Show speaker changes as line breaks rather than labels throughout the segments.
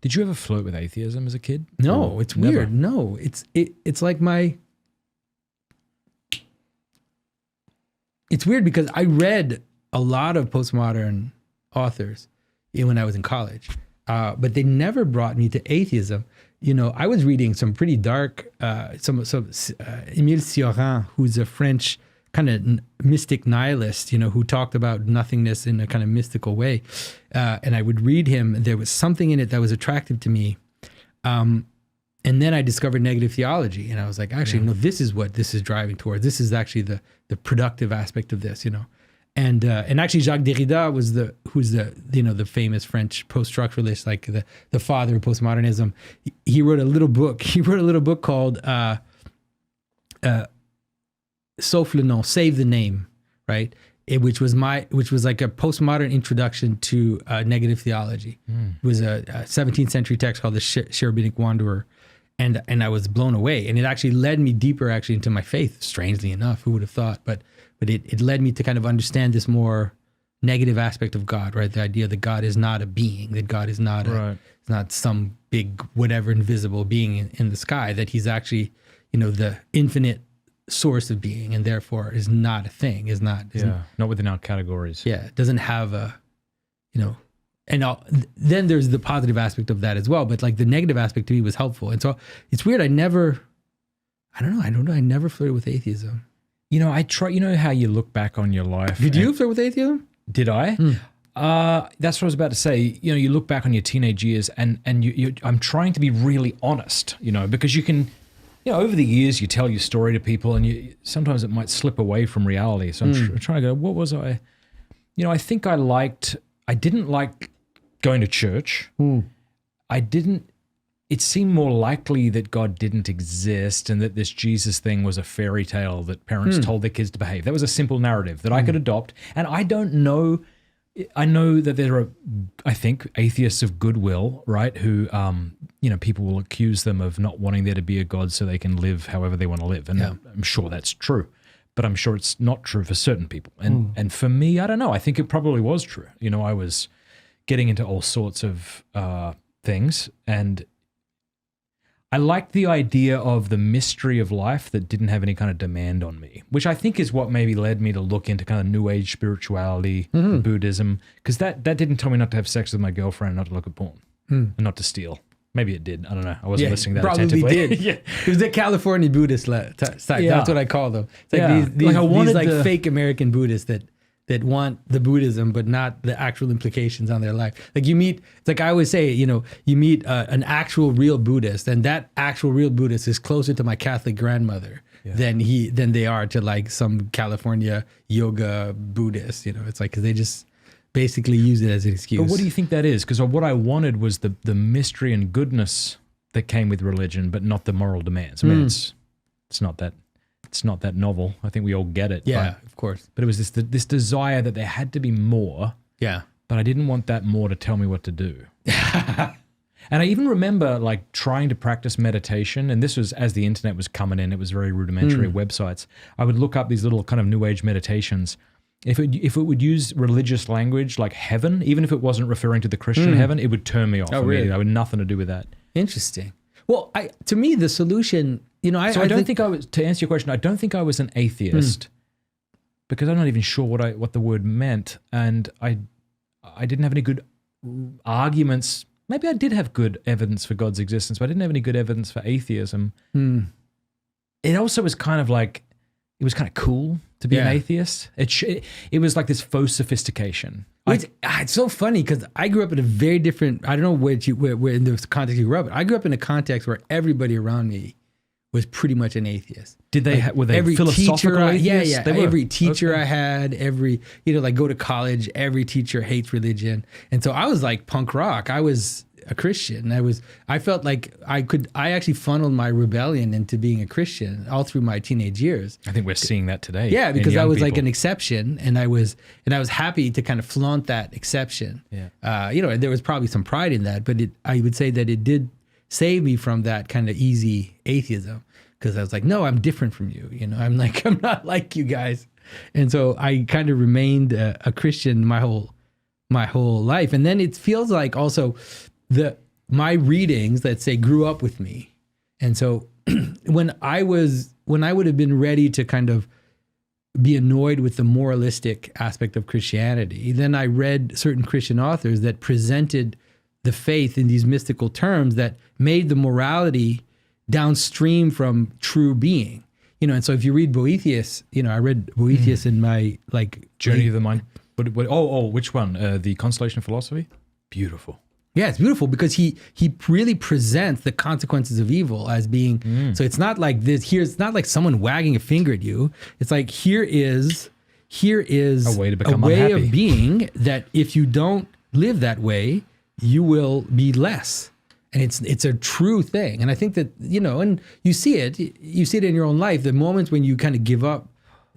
Did you ever flirt with atheism as a kid?
No,
Or
it's
never?
weird. No, it's like it's weird because I read a lot of postmodern authors when I was in college, but they never brought me to atheism. You know, I was reading some pretty dark, some Émile Cioran, who's a French kind of mystic nihilist, you know, who talked about nothingness in a kind of mystical way. And I would read him. There was something in it that was attractive to me. And then I discovered negative theology, and I was like, actually, no, this is what this is driving towards. This is actually the productive aspect of this, you know. And actually, Jacques Derrida who's the famous French post-structuralist, like the father of postmodernism. He wrote a little book. He wrote a little book called Sauf le nom, Save the Name, right? Which was like a postmodern introduction to negative theology. It was a 17th century text called the Cherubic Wanderer. And I was blown away. And it actually led me deeper actually into my faith, strangely enough. Who would have thought? But it led me to kind of understand this more negative aspect of God, right? The idea that God is not a being, that God is not not some big whatever invisible being in the sky, that he's actually, you know, the infinite source of being, and therefore is not a thing, not
within our categories.
Yeah, doesn't have a, you know, and then there's the positive aspect of that as well. But like the negative aspect to me was helpful. And so it's weird. I never flirted with atheism.
You know, you know how you look back on your life.
Did you flirt with atheism?
Did I? That's what I was about to say. You know, you look back on your teenage years and I'm trying to be really honest, you know, because you can, you know, over the years you tell your story to people and sometimes it might slip away from reality. So I'm trying to go, what was I? You know, I think I didn't like going to church. It seemed more likely that God didn't exist and that this Jesus thing was a fairy tale that parents told their kids to behave. That was a simple narrative that I could adopt. And I don't know, I know that there are, I think, atheists of goodwill, right? Who, you know, people will accuse them of not wanting there to be a God so they can live however they want to live. And I'm sure that's true, but I'm sure it's not true for certain people. And for me, I don't know. I think it probably was true. You know, I was getting into all sorts of things, and I liked the idea of the mystery of life that didn't have any kind of demand on me, which I think is what maybe led me to look into kind of New Age spirituality, Buddhism, because that didn't tell me not to have sex with my girlfriend, not to look at porn, and not to steal. Maybe it did. I don't know. I wasn't listening that attentively.
Probably did. It was the California Buddhist type. That's what I call them. It's like these fake American Buddhists that want the Buddhism, but not the actual implications on their life. Like it's like I always say, you know, you meet an actual real Buddhist, and that actual real Buddhist is closer to my Catholic grandmother than they are to like some California yoga Buddhist. You know, it's like, 'cause they just basically use it as an excuse.
But what do you think that is? Because what I wanted was the mystery and goodness that came with religion, but not the moral demands. I mean, it's not that. It's not that novel. I think we all get it.
Yeah, of course.
But it was this desire that there had to be more.
Yeah.
But I didn't want that more to tell me what to do. And I even remember like trying to practice meditation. And this was as the internet was coming in. It was very rudimentary websites. I would look up these little kind of New Age meditations. If it would use religious language like heaven, even if it wasn't referring to the Christian heaven, it would turn me off.
Oh, really?
I had nothing to do with that.
Interesting. Well, to me, the solution, you know,
to answer your question, I don't think I was an atheist because I'm not even sure what the word meant. And I didn't have any good arguments. Maybe I did have good evidence for God's existence, but I didn't have any good evidence for atheism. It also was kind of like, it was kind of cool to be an atheist. It was like this faux sophistication.
It's so funny because I grew up in a very different, I don't know where in the context you grew up, but I grew up in a context where everybody around me was pretty much an atheist.
Did they, were they philosophical atheists?
Yeah. Every teacher I had, like go to college, every teacher hates religion. And so I was like punk rock. I was a Christian. I felt like I actually funneled my rebellion into being a Christian all through my teenage years.
I think we're seeing that today.
Yeah, because I was like an exception, and I was happy to kind of flaunt that exception. Yeah. You know, there was probably some pride in that, but I would say that it did save me from that kind of easy atheism, because I was like, no, I'm different from you. You know, I'm not like you guys. And so I kind of remained a Christian my whole life. And then it feels like also my readings, let's say, grew up with me. And so when I would have been ready to kind of be annoyed with the moralistic aspect of Christianity, then I read certain Christian authors that presented the faith in these mystical terms that made the morality downstream from true being. And so if you read Boethius, I read Boethius in my
Journey of the Mind. Which one? The Constellation of Philosophy? Beautiful.
Yeah, it's beautiful because he really presents the consequences of evil as being, so it's not like this, it's not like someone wagging a finger at you. It's like, here is
a way to become
a way
unhappy.
of being that if you don't live that way, you will be less. And it's a true thing. And I think that, and you see it in your own life, the moments when you kind of give up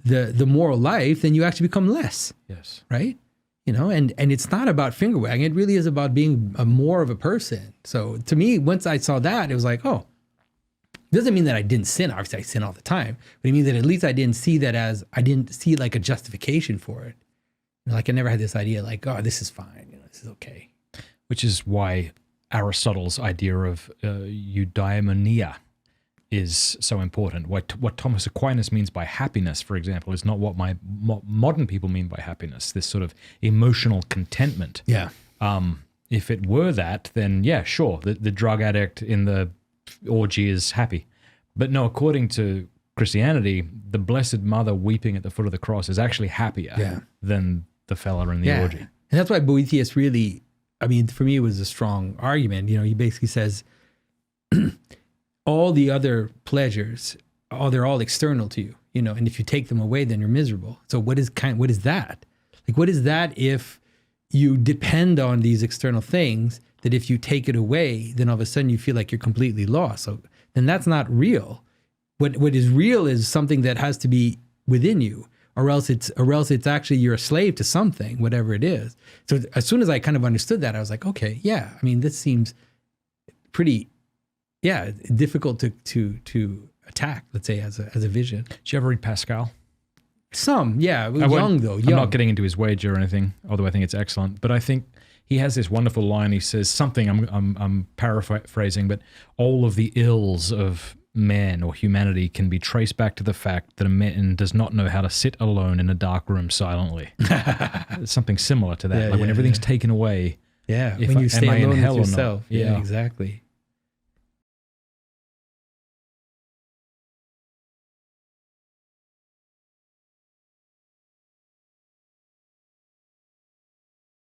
the moral life, then you actually become less.
Yes.
Right? And it's not about finger wagging. It really is about being more of a person. So to me, once I saw that, it was like, oh, doesn't mean that I didn't sin. Obviously I sin all the time, but it means that at least I didn't see like a justification for it. Like I never had this idea like, oh, this is fine. This is okay.
Which is why Aristotle's idea of eudaimonia is so important. What Thomas Aquinas means by happiness, for example, is not what modern people mean by happiness, this sort of emotional contentment.
Yeah.
If it were that, then yeah, sure, the drug addict in the orgy is happy. But no, according to Christianity, the Blessed Mother weeping at the foot of the cross is actually happier than the fella in the orgy.
And that's why Boethius really, for me, it was a strong argument. He basically says, all the other pleasures, they're all external to you, and if you take them away, then you're miserable. So what is that? Like, what is that if you depend on these external things, that if you take it away, then all of a sudden you feel like you're completely lost. So then that's not real. What is real is something that has to be within you, or else it's actually you're a slave to something, whatever it is. So as soon as I kind of understood that, I was like, okay, yeah, this seems pretty, difficult to attack, let's say, as a vision.
Did you ever read Pascal?
Some, yeah.
I'm not getting into his wager or anything, although I think it's excellent. But I think he has this wonderful line. He says something, I'm paraphrasing, but all of the ills of man or humanity can be traced back to the fact that a man does not know how to sit alone in a dark room silently. Something similar to that. When everything's taken away.
Yeah, when you stay alone with yourself.
Yeah,
exactly.